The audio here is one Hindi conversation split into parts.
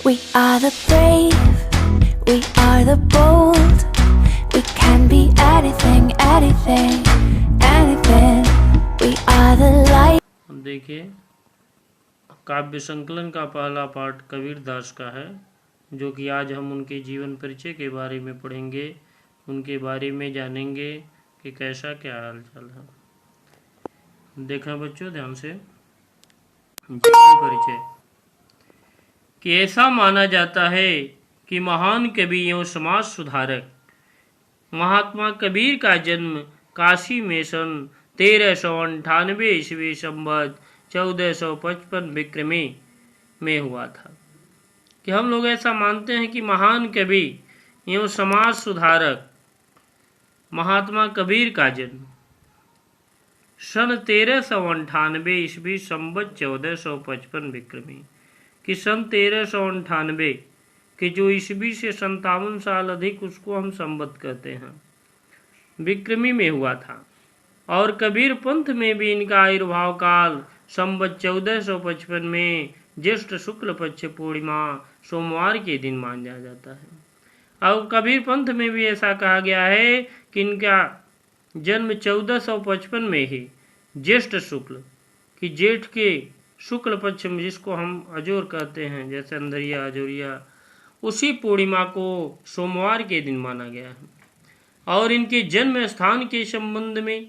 We are the brave, we are the bold. We can be anything, anything, anything. We are the light. देखिए, काव्य संकलन का पहला पाठ कबीर दास का है, जो कि आज हम उनके जीवन परिचय के बारे में पढ़ेंगे, उनके बारे में जानेंगे कि कैसा क्या हाल चाल है। देखा बच्चों ध्यान से। जीवन परिचय कि ऐसा माना जाता है कि महान कवि एवं समाज सुधारक महात्मा कबीर का जन्म काशी में सन 1398 ईस्वी संवत 1455 विक्रमी में हुआ था। कि हम लोग ऐसा मानते हैं कि महान कवि एवं समाज सुधारक महात्मा कबीर का जन्म सन 1398 ईस्वी संवत 1455 विक्रमी कि सन 1398 कि जो ईस्वी से 57 साल अधिक उसको हम संवत कहते हैं, विक्रमी में हुआ था। और कबीर पंथ में भी इनका आयुर्भाव काल संवत 1455 में ज्येष्ठ शुक्ल पक्ष पूर्णिमा सोमवार के दिन माना जाता है। और कबीर पंथ में भी ऐसा कहा गया है कि इनका जन्म 1455 में ही ज्येष्ठ शुक्ल कि जेठ के शुक्ल पक्ष में, जिसको हम अजोर कहते हैं, जैसे अंधरिया अजोरिया, उसी पूर्णिमा को सोमवार के दिन माना गया है। और इनके जन्म स्थान के संबंध में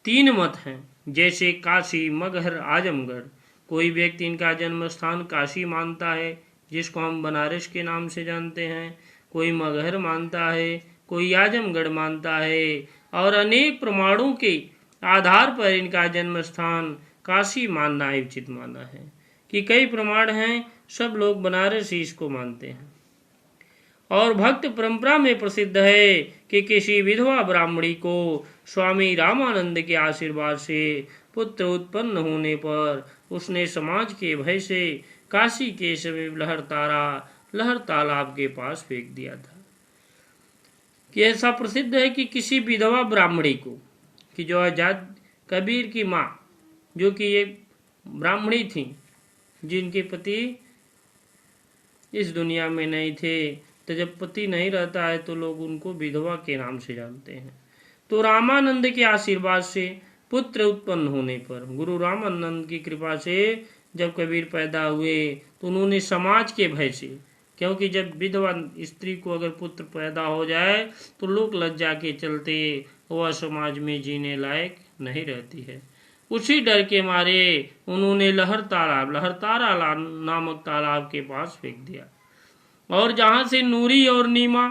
3 मत हैं, जैसे काशी, मगहर, आजमगढ़। कोई व्यक्ति इनका जन्म स्थान काशी मानता है, जिसको हम बनारस के नाम से जानते हैं, कोई मगहर मानता है, कोई आजमगढ़ मानता है। और अनेक प्रमाणों के आधार पर इनका जन्म स्थान काशी मानना ही उचित माना है। कि कई प्रमाण हैं, सब लोग बनारस ही इसको मानते हैं। और भक्त परंपरा में प्रसिद्ध है कि किसी विधवा ब्राह्मणी को स्वामी रामानंद के आशीर्वाद से पुत्र उत्पन्न होने पर उसने समाज के भय से काशी के समीप लहर तालाब के पास फेंक दिया था। कि ऐसा प्रसिद्ध है कि किसी विधवा ब्राह्मणी को, कि जो आजाद कबीर की माँ, जो कि ये ब्राह्मणी थी, जिनके पति इस दुनिया में नहीं थे, तो जब पति नहीं रहता है तो लोग उनको विधवा के नाम से जानते हैं। तो रामानंद के आशीर्वाद से पुत्र उत्पन्न होने पर, गुरु रामानंद की कृपा से जब कबीर पैदा हुए तो उन्होंने समाज के भय से, क्योंकि जब विधवा स्त्री को अगर पुत्र पैदा हो जाए तो लोग लज्जा के चलते वह समाज में जीने लायक नहीं रहती है, उसी डर के मारे उन्होंने लहरतारा नामक तालाब के पास फेंक दिया। और जहां से नूरी और नीमा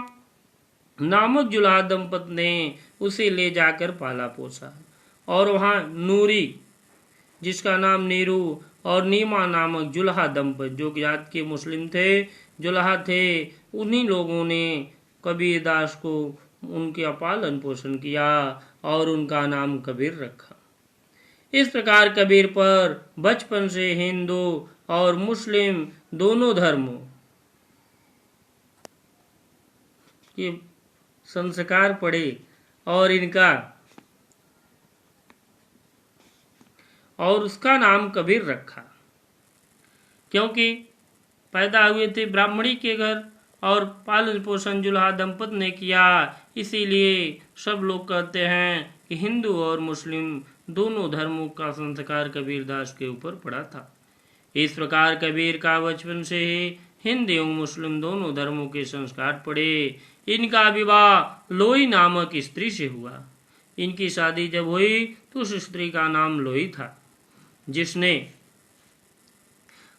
नामक जुलाहा दंपत ने उसे ले जाकर पाला पोसा। और वहां नूरी, जिसका नाम नीरू, और नीमा नामक जुलाहा दंपत, जो जात के मुस्लिम थे, जुलाहा थे, उन्हीं लोगों ने कबीर दास को उनके पालन पोषण किया और उनका नाम कबीर रखा। इस प्रकार कबीर पर बचपन से हिंदू और मुस्लिम दोनों धर्मों के संस्कार पड़े और उसका नाम कबीर रखा, क्योंकि पैदा हुए थे ब्राह्मणी के घर और पालन पोषण जुलाहा दंपत ने किया। इसीलिए सब लोग कहते हैं कि हिंदू और मुस्लिम दोनों धर्मों का संस्कार कबीर दास के ऊपर पड़ा था। इस प्रकार कबीर का बचपन से ही हिंदू एवं मुस्लिम दोनों धर्मों के संस्कार पड़े। इनका विवाह लोई नामक स्त्री से हुआ। इनकी शादी जब हुई तो उस स्त्री का नाम लोई था, जिसने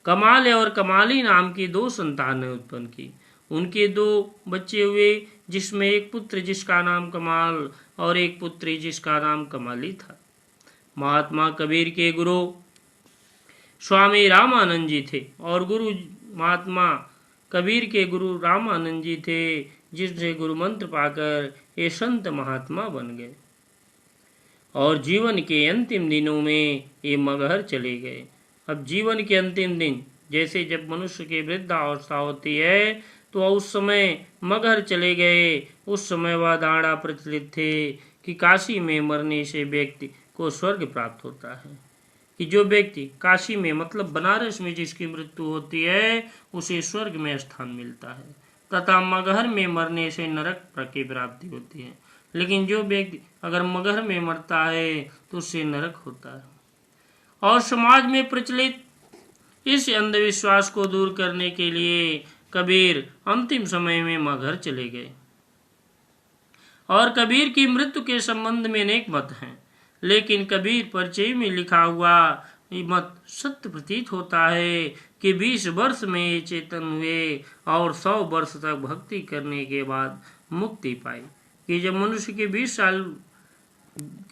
कमाल और कमाली नाम की 2 संतानें उत्पन्न की। उनके 2 बच्चे हुए, जिसमें एक पुत्र जिसका नाम कमाल और एक पुत्री जिसका नाम कमाली था। महात्मा कबीर के गुरु स्वामी रामानंद जी थे और गुरु महात्मा कबीर के गुरु रामानंद जी थे, जिससे गुरु मंत्र पाकर ये संत महात्मा बन गए और जीवन के अंतिम दिनों में ये मगहर चले गए। अब जीवन के अंतिम दिन, जैसे जब मनुष्य की वृद्धावस्था होती है तो उस समय मगहर चले गए। उस समय वह धारणा प्रचलित थे कि काशी में मरने से व्यक्ति को स्वर्ग प्राप्त होता है। कि जो व्यक्ति काशी में मतलब बनारस में जिसकी मृत्यु होती है उसे स्वर्ग में स्थान मिलता है तथा मगहर में मरने से नरक की प्राप्ति होती है। लेकिन जो व्यक्ति अगर मगहर में मरता है तो उससे नरक होता है। और समाज में प्रचलित इस अंधविश्वास को दूर करने के लिए कबीर अंतिम समय में मगहर चले गए। और कबीर की मृत्यु के संबंध में अनेक मत हैं, लेकिन कबीर परिचय में लिखा हुआ मत सत्य प्रतीत होता है कि 20 वर्ष में ये चेतन हुए और 100 वर्ष तक भक्ति करने के बाद मुक्ति पाई। कि जब मनुष्य की 20 साल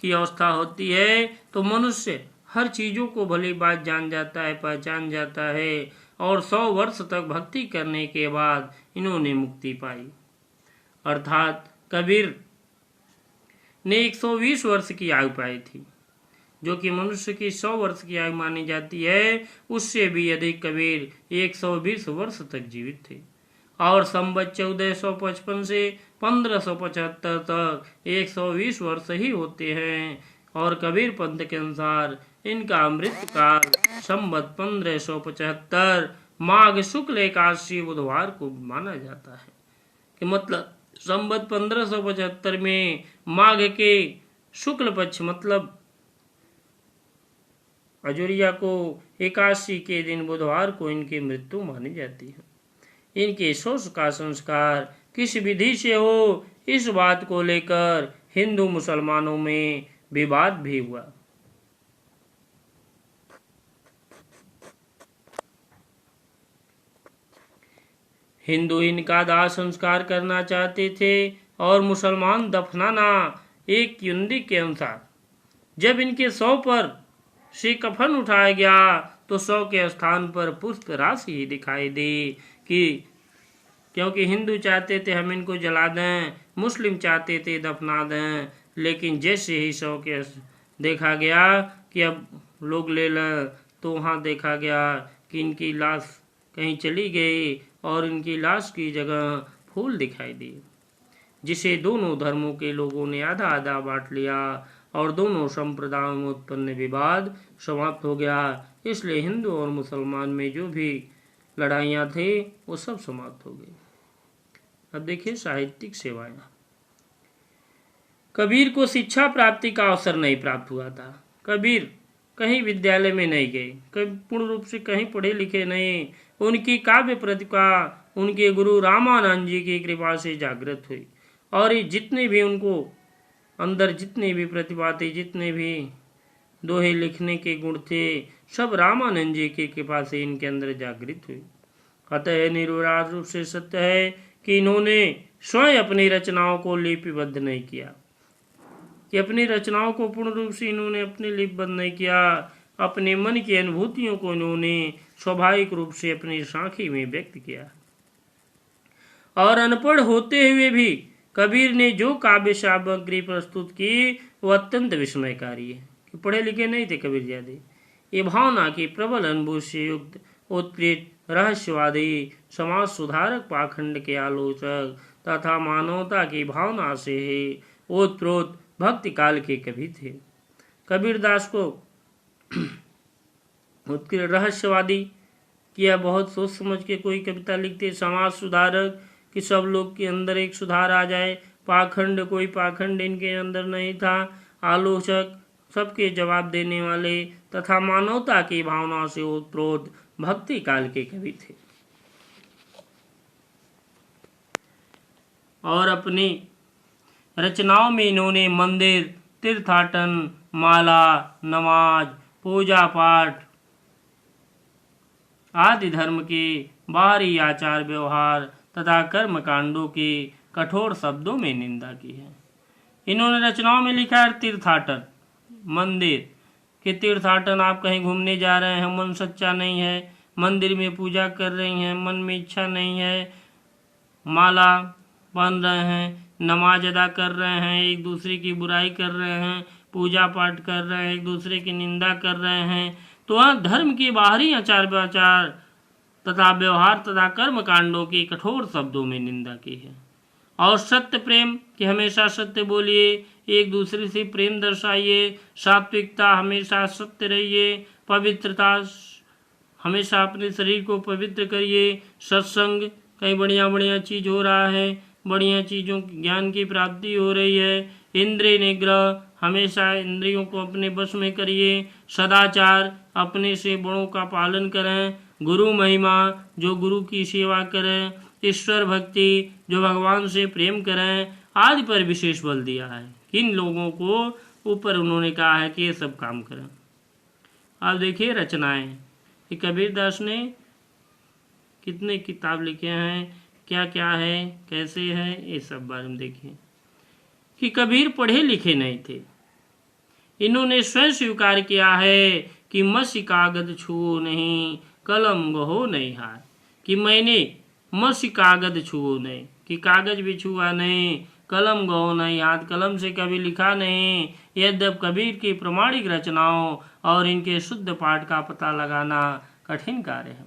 की अवस्था होती है तो मनुष्य हर चीजों को भली बात जान जाता है, पहचान जाता है, और 100 वर्ष तक भक्ति करने के बाद इन्होंने मुक्ति पाई। अर्थात कबीर ने 120 वर्ष की आयु पाई थी, जो कि मनुष्य की 100 वर्ष की आयु मानी जाती है। उससे भी अधिक कबीर 120 वर्ष तक जीवित थे और संवत 1455 से 1575 तक 120 वर्ष ही होते हैं। और कबीर पंथ के अनुसार इनका अमृत काल संवत 1575 माघ शुक्ल एकादशी बुधवार को माना जाता है। कि मतलब संवत 1575 में माघ के शुक्ल पक्ष मतलब अजुरिया को एकादशी के दिन बुधवार को इनकी मृत्यु मानी जाती है। इनके शोक का संस्कार किस विधि से हो, इस बात को लेकर हिंदू मुसलमानों में विवाद भी हुआ। हिंदू इनका दाह संस्कार करना चाहते थे और मुसलमान दफनाना। एक युंदी के अनुसार जब इनके 100 पर से कफन उठाया गया तो 100 के स्थान पर पुष्प राशि ही दिखाई दी, कि क्योंकि हिंदू चाहते थे हम इनको जला दें, मुस्लिम चाहते थे दफना दें। लेकिन जैसे ही 100 के देखा गया कि अब लोग ले लें, तो वहाँ देखा गया कि इनकी लाश कहीं चली गई और इनकी लाश की जगह फूल दिखाई दिए, जिसे दोनों धर्मों के लोगों ने आधा आधा बांट लिया और दोनों संप्रदायों में उत्पन्न विवाद समाप्त हो गया। इसलिए हिंदू और मुसलमान में जो भी लड़ाइयाँ थी वो सब समाप्त हो गई। अब देखिए साहित्यिक सेवाएं। कबीर को शिक्षा प्राप्ति का अवसर नहीं प्राप्त हुआ था। कबीर कहीं विद्यालय में नहीं गए, पूर्ण रूप से कहीं पढ़े लिखे नहीं। उनकी काव्य प्रतिभा उनके गुरु रामानंद जी की कृपा से जागृत हुई और ये जितने भी उनको अंदर जितनी भी प्रतिभा थी, जितने भी दोहे लिखने के गुण थे, सब रामानंद जी की कृपा से इनके अंदर जागृत हुई। अतः निर्विवाद रूप से सत्य है कि इन्होंने स्वयं अपनी रचनाओं को लिपिबद्ध नहीं किया, कि अपनी रचनाओं को पूर्ण रूप से इन्होंने अपने लिपिबद्ध नहीं किया। अपने मन की अनुभूतियों को इन्होंने स्वाभाविक रूप से अपनी साखी में व्यक्त किया। और अनपढ़ होते हुए भी कबीर ने जो काव्य सामग्री प्रस्तुत की वह अत्यंत विस्मयकारी है। कि पढ़े लिखे नहीं थे कबीर ज्यादा, ये भावना की प्रबल अनुभूति से युक्त उत्प्रेत रहस्यवादी समाज सुधारक पाखंड के आलोचक तथा मानवता की भावना से ओतप्रोत भक्ति काल के कवि थे। कबीरदास को उत्कृष्ट रहस्यवादी किया, बहुत सोच समझ के कोई कविता लिखते, समाज सुधारक कि सब लोग के अंदर एक सुधार आ जाए, पाखंड कोई पाखंड इनके अंदर नहीं था, आलोचक सबके जवाब देने वाले तथा मानवता की भावना से ओतप्रोत भक्ति काल के कवि थे। और अपनी रचनाओं में इन्होंने मंदिर, तीर्थाटन, माला, नमाज, पूजा पाठ आदि धर्म के बाहरी आचार व्यवहार तथा कर्म कांडों की कठोर शब्दों में निंदा की है। इन्होंने रचनाओं में लिखा है तीर्थाटन, मंदिर के तीर्थाटन, आप कहीं घूमने जा रहे हैं, मन सच्चा नहीं है, मंदिर में पूजा कर रही हैं, मन में इच्छा नहीं है, माला बांध रहे हैं, नमाज अदा कर रहे हैं, एक दूसरे की बुराई कर रहे हैं, पूजा पाठ कर रहे हैं, एक दूसरे की निंदा कर रहे हैं, तो वह धर्म के बाहरी आचार व्यवहार तथा व्यवहार तथा कर्म कांडों की कठोर शब्दों में निंदा की है। और सत्य प्रेम कि हमेशा सत्य बोलिए, एक दूसरे से प्रेम दर्शाइए, सात्विकता, हमेशा सत्य रहिए, पवित्रता, हमेशा अपने शरीर को पवित्र करिए। सत्संग, कहीं बढ़िया बढ़िया चीज हो रहा है, बढ़िया चीज़ों ज्ञान की प्राप्ति हो रही है। इंद्रिय निग्रह, हमेशा इंद्रियों को अपने बस में करिए। सदाचार, अपने से बड़ों का पालन करें। गुरु महिमा, जो गुरु की सेवा करें। ईश्वर भक्ति, जो भगवान से प्रेम करें, आदि पर विशेष बल दिया है। किन लोगों को ऊपर उन्होंने कहा है कि ये सब काम करें। आप देखिए रचनाएं कि कबीरदास ने कितने किताब लिखे हैं, क्या क्या है, कैसे है, ये सब बारे में देखिए। कि कबीर पढ़े लिखे नहीं थे, इन्होंने स्वयं स्वीकार किया है कि मसी कागज छुओ नहीं, कलम गहो नहीं हाथ। कि मैंने मसी कागज छुओ नहीं, कि कागज भी छुआ नहीं, कलम गहो नहीं हाथ, कलम से कभी लिखा नहीं। यद्यप कबीर की प्रमाणिक रचनाओं और इनके शुद्ध पाठ का पता लगाना कठिन कार्य है,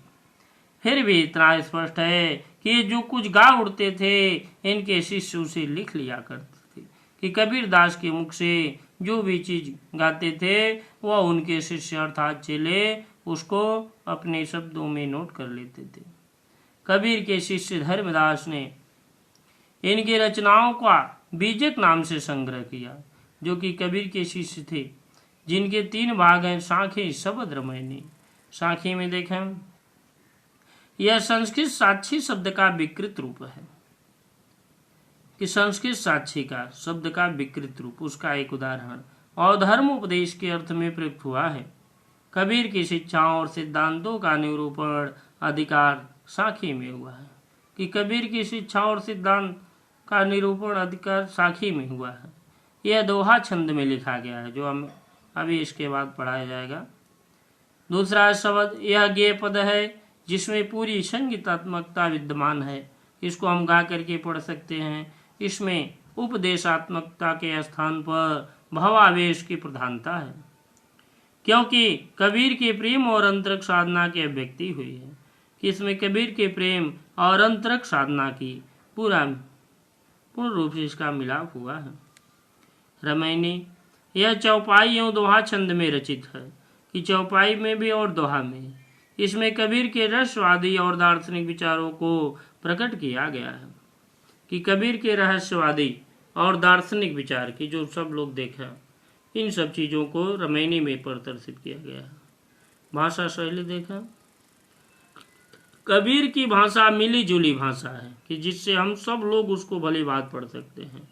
फिर भी इतना स्पष्ट है कि ये जो कुछ गा उड़ते थे इनके शिष्य उसे लिख लिया करते थे। कि कबीरदास के मुख से जो भी चीज गाते थे वह उनके शिष्य अर्थात चेले उसको अपने शब्दों में नोट कर लेते थे। कबीर के शिष्य धर्मदास ने इनकी रचनाओं का बीजक नाम से संग्रह किया, जो कि कबीर के शिष्य थे, जिनके 3 भाग हैं। साखी, शब्द, रमैनी। साखी में देखें, यह संस्कृत साक्षी शब्द का विकृत रूप है। कि संस्कृत साक्षी का शब्द का विकृत रूप, उसका एक उदाहरण और धर्म उपदेश के अर्थ में प्रयुक्त हुआ है। कबीर की शिक्षाओं और सिद्धांतों का निरूपण अधिकार साखी में हुआ है। कि कबीर की शिक्षाओं और सिद्धांत का निरूपण अधिकार साखी में हुआ है। यह दोहा छंद में लिखा गया है, जो हम अभी इसके बाद पढ़ाया जाएगा। दूसरा शब्द, यह गेय पद है जिसमें पूरी संगीतात्मकता विद्यमान है। इसको हम गा करके पढ़ सकते हैं। इसमें उपदेशात्मकता के स्थान पर भावावेश की प्रधानता है, क्योंकि कबीर के प्रेम और अंतरक साधना की अभिव्यक्ति हुई है। कि इसमें कबीर के प्रेम और अंतरक साधना की पूर्ण रूप से इसका मिलाप हुआ है। रमैनी, यह चौपाई एवं दोहा छंद में रचित है। कि चौपाई में भी और दोहा में। इसमें कबीर के रहस्यवादी और दार्शनिक विचारों को प्रकट किया गया है। कि कबीर के रहस्यवादी और दार्शनिक विचार की जो सब लोग देखा, इन सब चीज़ों को रमैनी में प्रदर्शित किया गया है। भाषा शैली देखा, कबीर की भाषा मिली जुली भाषा है, कि जिससे हम सब लोग उसको भली बात पढ़ सकते हैं।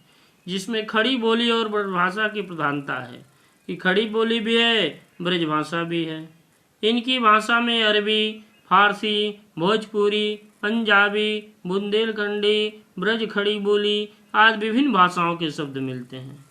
जिसमें खड़ी बोली और ब्रज भाषा की प्रधानता है। कि खड़ी बोली भी है, ब्रज भाषा भी है। इनकी भाषा में अरबी, फारसी, भोजपुरी, पंजाबी, बुंदेलखंडी, ब्रज खड़ी बोली आदि विभिन्न भाषाओं के शब्द मिलते हैं।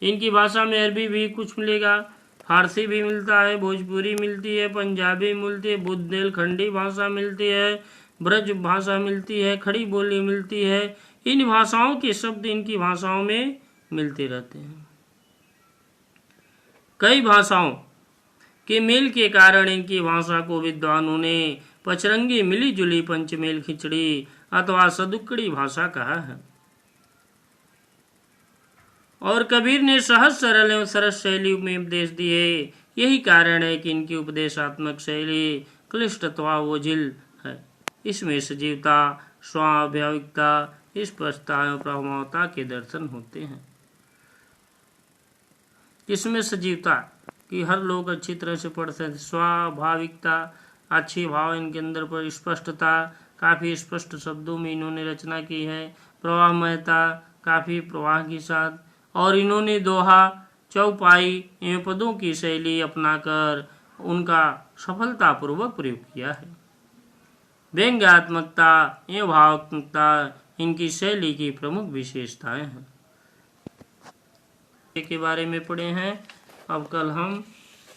इनकी भाषा में अरबी भी कुछ मिलेगा, फारसी भी मिलता है, भोजपुरी मिलती है, पंजाबी मिलती है, बुंदेलखंडी भाषा मिलती है, ब्रज भाषा मिलती है, खड़ी बोली मिलती है। इन भाषाओं के शब्द इनकी भाषाओं में मिलते रहते हैं। कई भाषाओं के मेल के कारण इनकी भाषा को विद्वानों ने पचरंगी मिली जुली पंचमेल खिचड़ी अथवा सदुक्कड़ी भाषा कहा है। और कबीर ने सहज सरल एवं सरस शैली में उपदेश दिए। यही कारण है कि इनकी उपदेशात्मक शैली क्लिष्ट अथवा ओझिल है। इसमें सजीवता, स्वाभाविकता, स्पष्टता एवं प्रभावता के दर्शन होते हैं। इसमें सजीवता कि हर लोग अच्छी तरह से पढ़ सकते, स्वाभाविकता, अच्छी भाव इनके अंदर पर, स्पष्टता, काफ़ी स्पष्ट शब्दों में इन्होंने रचना की है, प्रवाहमयता, काफ़ी प्रवाह के साथ, और इन्होंने दोहा, चौपाई एवं पदों की शैली अपनाकर उनका सफलतापूर्वक प्रयोग किया है। व्यंग्यात्मकता एवं भावात्मकता इनकी शैली की प्रमुख विशेषताएं हैं। के बारे में पढ़े हैं। अब कल हम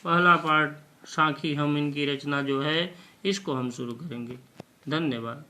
पहला पाठ साखी हम इनकी रचना जो है इसको हम शुरू करेंगे। धन्यवाद।